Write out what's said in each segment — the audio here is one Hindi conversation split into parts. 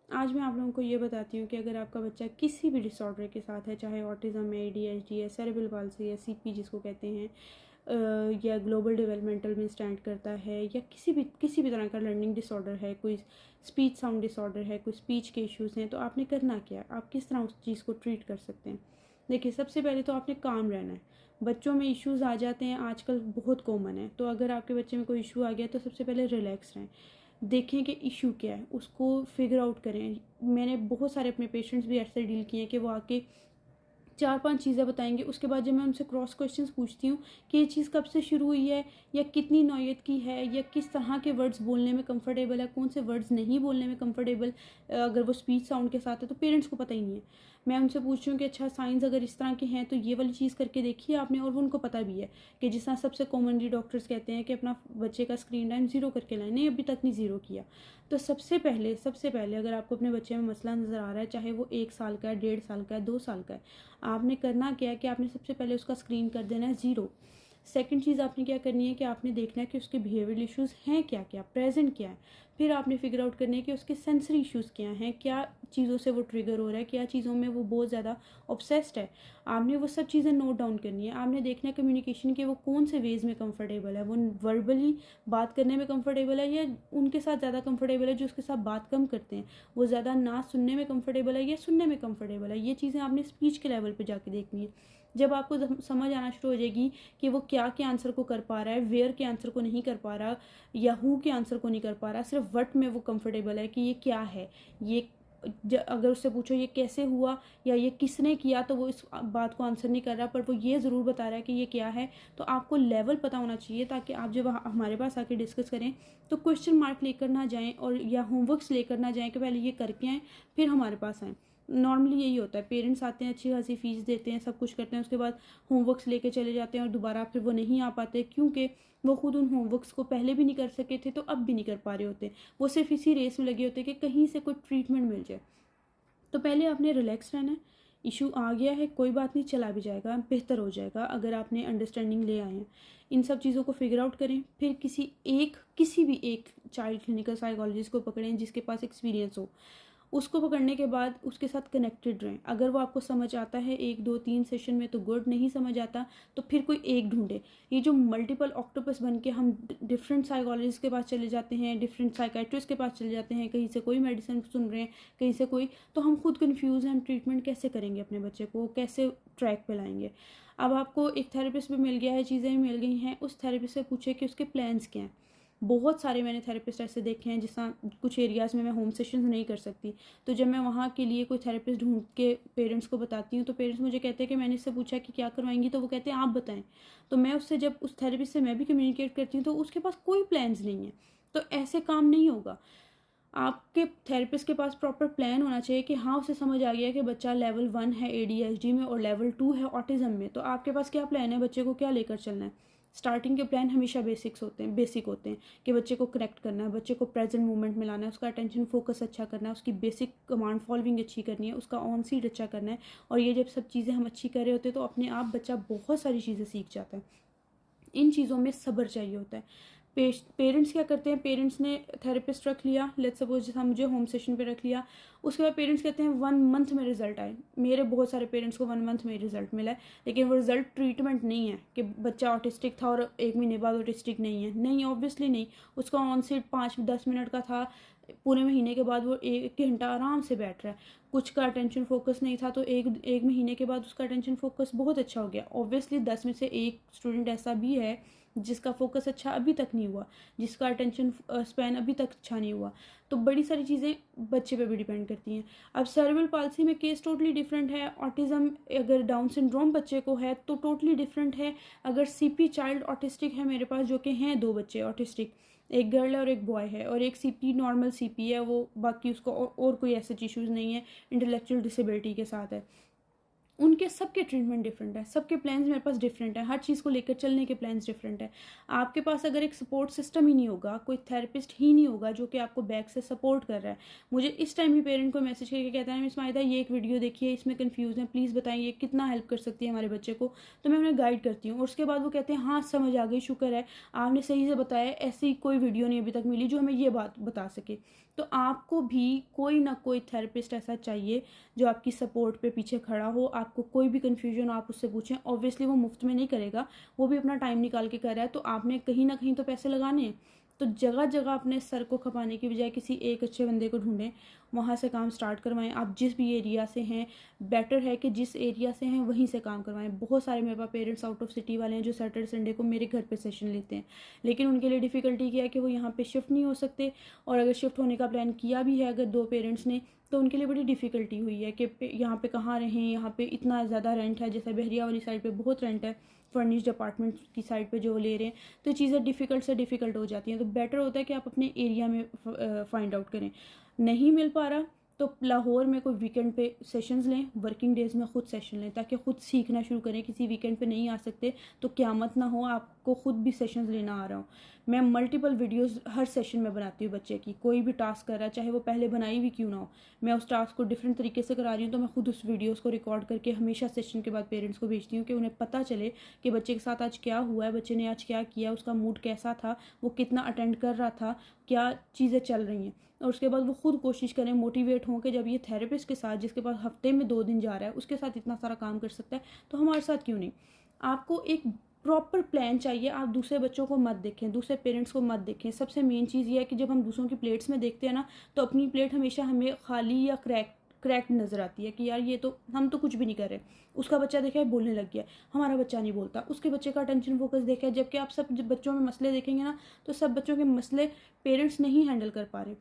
आज मैं आप लोगों को ये बताती हूँ कि अगर आपका बच्चा किसी भी डिसऑर्डर के साथ है, चाहे ऑटिज़म है, ADHD है, सेरेब्रल पाल्सी है, CP जिसको कहते हैं, या ग्लोबल डेवलपमेंटल में स्टैंड करता है, या किसी भी तरह का लर्निंग डिसऑर्डर है, कोई स्पीच साउंड डिसऑर्डर है, कोई स्पीच के इश्यूज़ हैं, तो आपने करना क्या है, आप किस तरह उस चीज़ को ट्रीट कर सकते हैं। देखिए, सबसे पहले तो आपने काम रहना है। बच्चों में इश्यूज़ आ जाते हैं आजकल, बहुत कॉमन है। तो अगर आपके बच्चे में कोई इशू आ गया तो सबसे पहले रिलैक्स रहें, देखें कि इशू क्या है, उसको फिगर आउट करें। मैंने बहुत सारे अपने पेशेंट्स भी ऐसे डील किए हैं कि वो आके 4-5 चीज़ें बताएंगे, उसके बाद जब मैं उनसे क्रॉस क्वेश्चंस पूछती हूँ कि ये चीज़ कब से शुरू हुई है, या कितनी नौयत की है, या किस तरह के वर्ड्स बोलने में कंफर्टेबल है, कौन से वर्ड्स नहीं बोलने में कंफर्टेबल, अगर वो स्पीच साउंड के साथ है तो पेरेंट्स को पता ही नहीं है। मैं उनसे पूछती हूँ कि अच्छा, साइंस अगर इस तरह के हैं तो ये वाली चीज़ करके देखी है आपने, और वो उनको पता भी है कि जिस तरह सबसे कॉमनली डॉक्टर्स कहते हैं कि अपना बच्चे का स्क्रीन टाइम 0 करके लाएं, नहीं अभी तक नहीं 0 किया। तो सबसे पहले अगर आपको अपने बच्चे में मसला नज़र आ रहा है, चाहे वो 1 साल का है, 1.5 साल का है, 2 साल का है, आपने करना क्या है कि आपने सबसे पहले उसका स्क्रीन कर देना है 0। सेकंड चीज़ आपने क्या करनी है कि आपने देखना है कि उसके बिहेवियरल इश्यूज़ हैं क्या क्या, प्रेजेंट क्या है। फिर आपने फिगर आउट करना है कि उसके सेंसरी इश्यूज़ क्या हैं, क्या चीज़ों से वो ट्रिगर हो रहा है, क्या चीज़ों में वो बहुत ज़्यादा ऑब्सेस्ड है। आपने वो सब चीज़ें नोट डाउन करनी है। आपने देखना है कम्युनिकेशन के वो कौन से वेज़ में कंफर्टेबल है, वो वर्बली बात करने में कंफर्टेबल है, या उनके साथ ज़्यादा कंफर्टेबल है जो उसके साथ बात कम करते हैं, वो ज़्यादा ना सुनने में कंफर्टेबल है या सुनने में कंफर्टेबल है। ये चीज़ें आपने स्पीच के लेवल पे जाके देखनी है। जब आपको समझ आना शुरू हो जाएगी कि वो क्या के आंसर को कर पा रहा है, वेयर के आंसर को नहीं कर पा रहा, या हु के आंसर को नहीं कर पा रहा, सिर्फ वट में वो कंफर्टेबल है कि ये क्या है, ये अगर उससे पूछो ये कैसे हुआ या ये किसने किया, तो वो इस बात को आंसर नहीं कर रहा, पर वो ये ज़रूर बता रहा है कि ये क्या है। तो आपको लेवल पता होना चाहिए, ताकि आप जब हमारे पास आके डिस्कस करें तो क्वेश्चन मार्क लेकर ना जाएं, और या होमवर्क्स लेकर ना जाएं कि पहले ये करके आएँ फिर हमारे पास आएँ। नॉर्मली यही होता है, पेरेंट्स आते हैं, अच्छी खासी फीस देते हैं, सब कुछ करते हैं, उसके बाद होमवर्क्स लेके चले जाते हैं और दोबारा फिर वो नहीं आ पाते, क्योंकि वो खुद उन होमवर्क्स को पहले भी नहीं कर सके थे तो अब भी नहीं कर पा रहे होते। वो सिर्फ इसी रेस में लगे होते कि कहीं से कोई ट्रीटमेंट मिल जाए। तो पहले आपने रिलैक्स रहना है। इशू आ गया है, कोई बात नहीं, चला भी जाएगा, बेहतर हो जाएगा अगर आपने अंडरस्टैंडिंग ले आए हैं। इन सब चीज़ों को फिगर आउट करें, फिर किसी भी एक चाइल्ड क्लिनिकल साइकोलॉजिस्ट को पकड़ें जिसके पास एक्सपीरियंस हो। उसको पकड़ने के बाद उसके साथ कनेक्टेड रहें। अगर वो आपको समझ आता है 1 2 3 सेशन में तो गुड, नहीं समझ आता तो फिर कोई एक ढूंढे। ये जो मल्टीपल ऑक्टोपस बन के हम डिफरेंट साइकोलॉजिस्ट के पास चले जाते हैं, डिफरेंट साइकेट्रिस्ट के पास चले जाते हैं, कहीं से कोई मेडिसिन सुन रहे हैं, कहीं से कोई, तो हम खुद कन्फ्यूज़ हैं, हम ट्रीटमेंट कैसे करेंगे, अपने बच्चे को कैसे ट्रैक पे लाएंगे। अब आपको एक थेरेपिस्ट भी मिल गया है, चीज़ें भी मिल गई हैं, उस थेरेपिस्ट से पूछे कि उसके प्लान्स क्या हैं। बहुत सारे मैंने थेरेपिस्ट ऐसे देखे हैं, जिस तरह कुछ एरियाज़ में मैं होम सेशंस नहीं कर सकती, तो जब मैं वहाँ के लिए कोई थेरेपिस्ट ढूंढ के पेरेंट्स को बताती हूँ तो पेरेंट्स मुझे कहते हैं कि मैंने इससे पूछा कि क्या करवाएंगी, तो वो कहते हैं आप बताएं। तो मैं उससे, जब उस थेरेपिस्ट से मैं भी कम्युनिकेट करती हूँ तो उसके पास कोई प्लान्स नहीं है। तो ऐसे काम नहीं होगा। आपके थेरेपिस्ट के पास प्रॉपर प्लान होना चाहिए कि हाँ, उसे समझ आ गया कि बच्चा लेवल 1 है ADHD में और लेवल 2 है ऑटिज्म में, तो आपके पास क्या प्लान है, बच्चे को क्या लेकर चलना है। स्टार्टिंग के प्लान हमेशा बेसिक होते हैं कि बच्चे को कनेक्ट करना है, बच्चे को प्रेजेंट मोमेंट में लाना है, उसका अटेंशन फोकस अच्छा करना है, उसकी बेसिक कमांड फॉलोइंग अच्छी करनी है, उसका ऑन सीट अच्छा करना है। और ये जब सब चीज़ें हम अच्छी कर रहे होते हैं तो अपने आप बच्चा बहुत सारी चीज़ें सीख जाता है। इन चीज़ों में सब्र चाहिए होता है। पेरेंट्स क्या करते हैं, पेरेंट्स ने थेरेपिस्ट रख लिया, लेट्स सपोज जैसा मुझे होम सेशन पे रख लिया, उसके बाद पेरेंट्स कहते हैं 1 मंथ में रिजल्ट आए। मेरे बहुत सारे पेरेंट्स को 1 मंथ में रिजल्ट मिला है, लेकिन वो रिजल्ट ट्रीटमेंट नहीं है कि बच्चा ऑटिस्टिक था और 1 महीने बाद ऑटिस्टिक नहीं है, नहीं, ऑब्वियसली नहीं। उसका ऑन सीट 5-10 मिनट का था, पूरे महीने के बाद वो 1 घंटा आराम से बैठ रहा है। कुछ का अटेंशन फोकस नहीं था, तो एक महीने के बाद उसका अटेंशन फोकस बहुत अच्छा हो गया। ऑब्वियसली 10 में से एक स्टूडेंट ऐसा भी है जिसका फोकस अच्छा अभी तक नहीं हुआ, जिसका अटेंशन स्पैन अभी तक अच्छा नहीं हुआ। तो बड़ी सारी चीज़ें बच्चे पे भी डिपेंड करती हैं। अब सेरेब्रल पाल्सी में केस टोटली डिफरेंट है। ऑटिज़म अगर डाउन सिंड्रोम बच्चे को है तो टोटली डिफरेंट है। अगर CP चाइल्ड ऑटिस्टिक है मेरे पास, जो कि हैं 2 बच्चे ऑटिस्टिक, एक गर्ल है और एक बॉय है, और एक CP नॉर्मल CP है, वो बाकी उसको और कोई ऐसे इश्यूज़ नहीं है, इंटेलेक्चुअल डिसेबिलिटी के साथ है। उनके सबके ट्रीटमेंट डिफरेंट है, सबके प्लान्स मेरे पास डिफरेंट है, हर चीज़ को लेकर चलने के प्लान्स डिफरेंट है। आपके पास अगर एक सपोर्ट सिस्टम ही नहीं होगा, कोई थेरेपिस्ट ही नहीं होगा जो कि आपको बैक से सपोर्ट कर रहा है। मुझे इस टाइम ही पेरेंट को मैसेज करके कहता है मिस माहिदा ये एक वीडियो देखिए, इसमें कन्फ्यूज़ है, प्लीज़ बताइए कितना हेल्प कर सकती है हमारे बच्चे को। तो मैं उन्हें गाइड करती हूँ और उसके बाद वो कहते हैं हाँ समझ आ गई, शुक्र है आपने सही से बताया, ऐसी कोई वीडियो नहीं अभी तक मिली जो हमें ये बात बता सके। तो आपको भी कोई ना कोई थेरेपिस्ट ऐसा चाहिए जो आपकी सपोर्ट पे पीछे खड़ा हो। आपको कोई भी कन्फ्यूजन आप उससे पूछें, ऑब्वियसली वो मुफ्त में नहीं करेगा, वो भी अपना टाइम निकाल के कर रहा है, तो आपने कहीं ना कहीं तो पैसे लगाने हैं। तो जगह जगह अपने सर को खपाने की बजाय किसी एक अच्छे बंदे को ढूंढें, वहाँ से काम स्टार्ट करवाएं। आप जिस भी एरिया से हैं, बेटर है कि जिस एरिया से हैं वहीं से काम करवाएं। बहुत सारे मेरे पास पेरेंट्स आउट ऑफ सिटी वाले हैं जो सैटरडे संडे को मेरे घर पे सेशन लेते हैं, लेकिन उनके लिए डिफ़िकल्टी क्या है कि वो यहाँ पे शिफ्ट नहीं हो सकते, और अगर शिफ्ट होने का प्लान किया भी है अगर दो पेरेंट्स ने, तो उनके लिए बड़ी डिफ़िकल्टी हुई है कि यहाँ पे कहाँ रहें, यहाँ पे इतना ज़्यादा रेंट है, जैसे बहरिया वाली साइड पे बहुत रेंट है, फर्निश्ड अपार्टमेंट की साइड पे जो ले रहे हैं, तो चीज़ें डिफ़िकल्ट से डिफ़िकल्ट हो जाती हैं। तो बेटर होता है कि आप अपने एरिया में फाइंड आउट करें। नहीं मिल पा रहा तो लाहौर में कोई वीकेंड पे सेशंस लें, वर्किंग डेज़ में ख़ुद सेशन लें, ताकि ख़ुद सीखना शुरू करें। किसी वीकेंड पे नहीं आ सकते तो क़यामत ना हो, आपको ख़ुद भी सेशंस लेना आ रहा हो। मैं मल्टीपल वीडियोस हर सेशन में बनाती हूँ बच्चे की, कोई भी टास्क कर रहा है चाहे वो पहले बनाई हुई क्यों ना हो, मैं उस टास्क को डिफरेंट तरीके से करा रही हूँ, तो मैं खुद उस वीडियोस को रिकॉर्ड करके हमेशा सेशन के बाद पेरेंट्स को भेजती हूँ कि उन्हें पता चले कि बच्चे के साथ आज क्या हुआ है, बच्चे ने आज क्या किया, उसका मूड कैसा था, वो कितना अटेंड कर रहा था, क्या चीज़ें चल रही हैं। और उसके बाद वो खुद कोशिश करें, मोटिवेट हों कि जब ये थेरेपिस्ट के साथ, जिसके पास हफ्ते में 2 दिन जा रहा है, उसके साथ इतना सारा काम कर सकता है, तो हमारे साथ क्यों नहीं। आपको एक प्रॉपर प्लान चाहिए। आप दूसरे बच्चों को मत देखें, दूसरे पेरेंट्स को मत देखें। सबसे मेन चीज़ ये है कि जब हम दूसरों की प्लेट्स में देखते हैं ना, तो अपनी प्लेट हमेशा हमें खाली या क्रैक्ड नज़र आती है कि यार ये तो हम तो कुछ भी नहीं कर रहे। उसका बच्चा देखा है बोलने लग गया, हमारा बच्चा नहीं बोलता, उसके बच्चे का अटेंशन फोकस देखा है। जबकि आप सब बच्चों में मसले देखेंगे ना, तो सब बच्चों के मसले पेरेंट्स नहीं हैंडल कर पा रहे।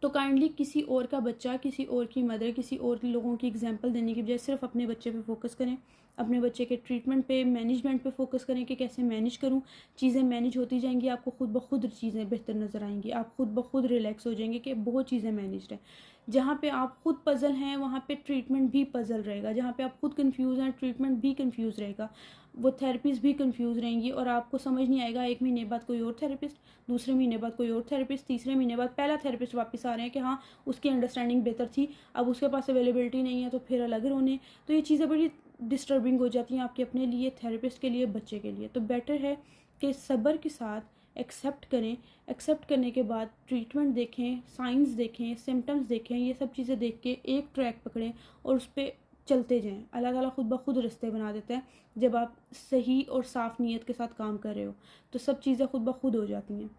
तो काइंडली किसी और का बच्चा, किसी और की मदर, किसी और लोगों की एग्जांपल देने की बजाय सिर्फ अपने बच्चे पे फोकस करें। अपने बच्चे के ट्रीटमेंट पे, मैनेजमेंट पे फोकस करें कि कैसे मैनेज करूं। चीज़ें मैनेज होती जाएंगी, आपको खुद ब खुद चीज़ें बेहतर नज़र आएंगी, आप खुद ब खुद रिलैक्स हो जाएंगे कि बहुत चीज़ें मैनेज्ड है। जहाँ पे आप खुद पजल हैं वहाँ पे ट्रीटमेंट भी पजल रहेगा, जहाँ पे आप खुद कंफ्यूज हैं ट्रीटमेंट भी कंफ्यूज रहेगा, वो थेरेपीज भी कंफ्यूज रहेंगी, और आपको समझ नहीं आएगा। 1 महीने बाद कोई और थेरेपिस्ट, दूसरे महीने बाद कोई और थेरेपिस्ट, तीसरे महीने बाद पहला थेरेपिस्ट वापस आ रहे हैं कि हाँ उसकी अंडरस्टैंडिंग बेहतर थी, अब उसके पास अवेलेबिलिटी नहीं है, तो फिर अलग रोने। तो ये चीज़ें बड़ी डिस्टर्बिंग हो जाती हैं आपके अपने लिए, थेरेपिस्ट के लिए, बच्चे के लिए। तो बेटर है कि सब्र के साथ एक्सेप्ट करें। एक्सेप्ट करने के बाद ट्रीटमेंट देखें, साइंस देखें, सिम्टम्स देखें, ये सब चीज़ें देख के एक ट्रैक पकड़ें और उस पर चलते जाएं। अल्लाह ताला खुद ब खुद रास्ते बना देता है। जब आप सही और साफ़ नीयत के साथ काम कर रहे हो तो सब चीज़ें खुद ब खुद हो जाती हैं।